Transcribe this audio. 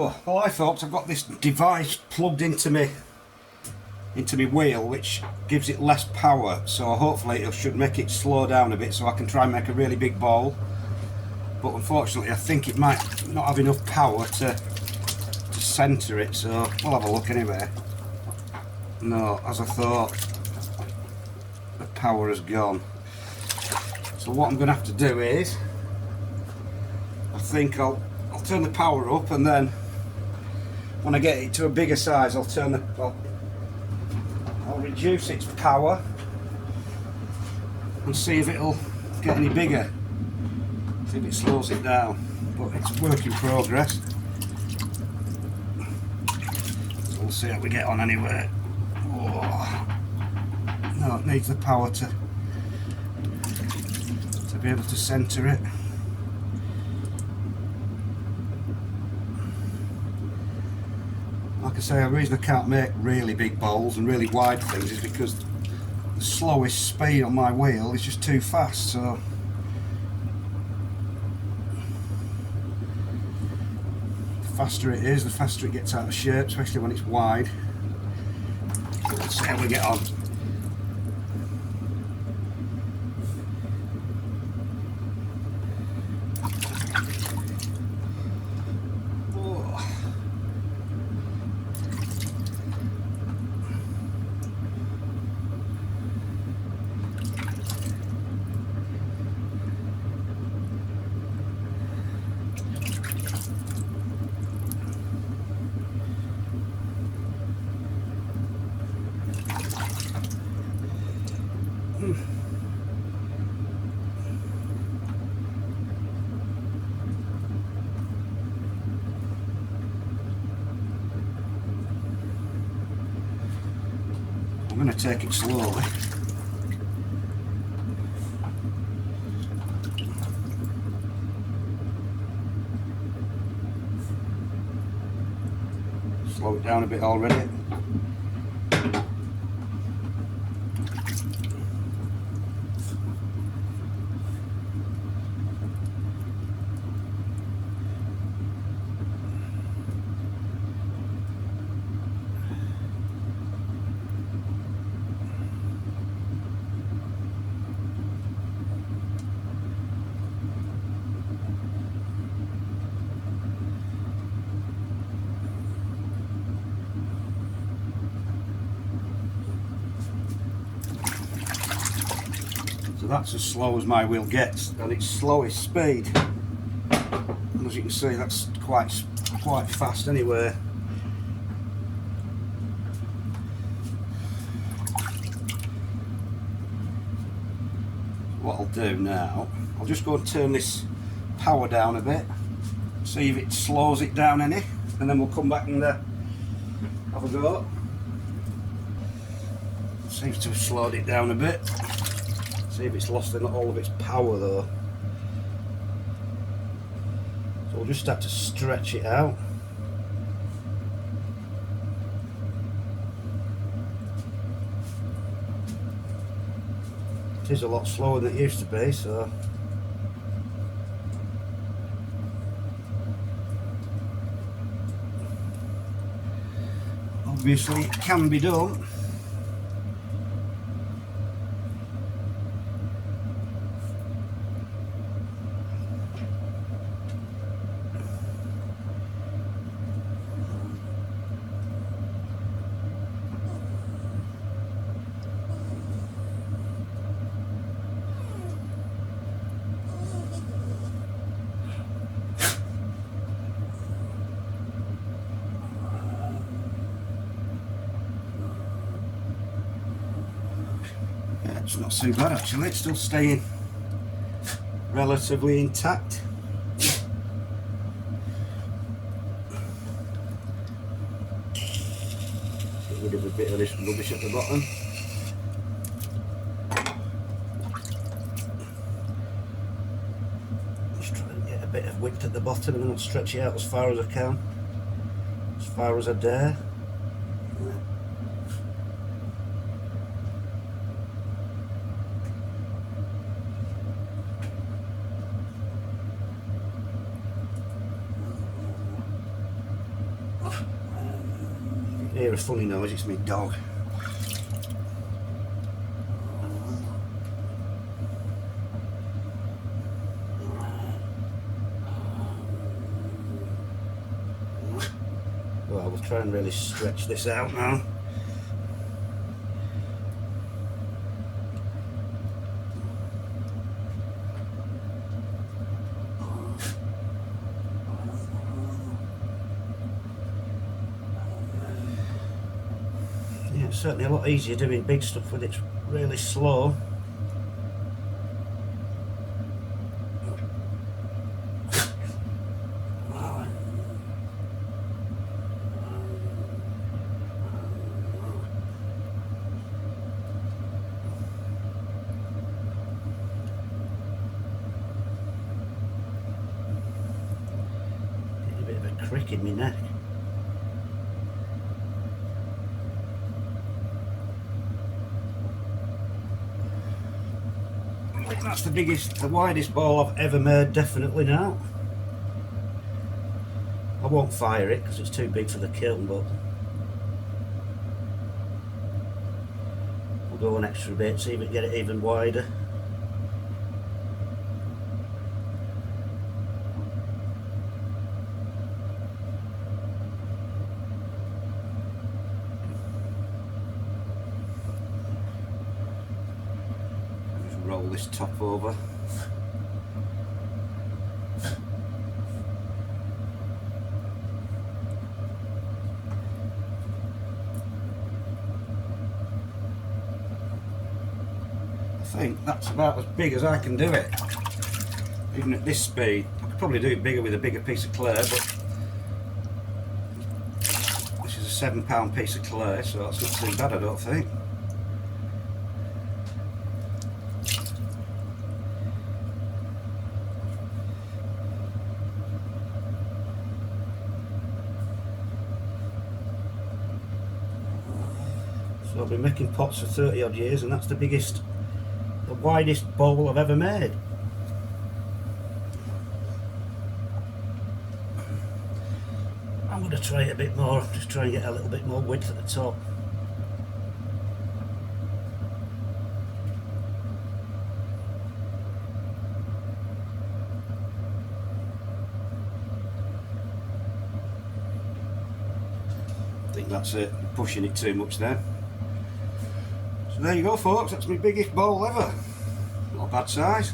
Well, hi folks, I've got this device plugged into my wheel which gives it less power, so hopefully it should make it slow down a bit so I can try and make a really big ball. But unfortunately I think it might not have enough power to centre it, so we'll have a look anyway. No, as I thought, the power has gone. So what I'm going to have to do is, I think I'll turn the power up, and then when I get it to a bigger size I'll reduce its power and see if it'll get any bigger, see if it slows it down. But it's a work in progress, so we'll see how we get on anyway. Oh. No, it needs the power to be able to centre it. Like I say, the reason I can't make really big bowls and really wide things is because the slowest speed on my wheel is just too fast. So the faster it is, the faster it gets out of shape, especially when it's wide. Let's see how we get on. I'm going to take it slowly. Slow it down a bit already. So that's as slow as my wheel gets at its slowest speed. And as you can see, that's quite fast anyway. What I'll do now, I'll just go and turn this power down a bit, see if it slows it down any, and then we'll come back and have a go. Seems to have slowed it down a bit. See if it's lost all of its power though. So we'll just have to stretch it out. It is a lot slower than it used to be, so obviously it can be done. It's not too bad actually, it's still staying relatively intact. Get rid of a bit of this rubbish at the bottom. Just try and get a bit of width at the bottom, and then I'll stretch it out as far as I can, as far as I dare. You hear a funny noise, it's my dog. Well, we'll try and really stretch this out now. Yeah, it's certainly a lot easier doing big stuff when it's really slow. Crick in my neck. I think that's the widest ball I've ever made, definitely now. I won't fire it because it's too big for the kiln, but we'll go an extra bit, see if we can get it even wider. Roll this top over. I think that's about as big as I can do it, even at this speed. I could probably do it bigger with a bigger piece of clay, but this is a £7 piece of clay, so that's not too bad, I don't think. So I've been making pots for 30 odd years, and that's the widest bowl I've ever made. I'm going to try it a bit more, just try and get a little bit more width at the top. I think that's it, I'm pushing it too much there. So there you go folks, that's my biggest bowl ever. Not a bad size.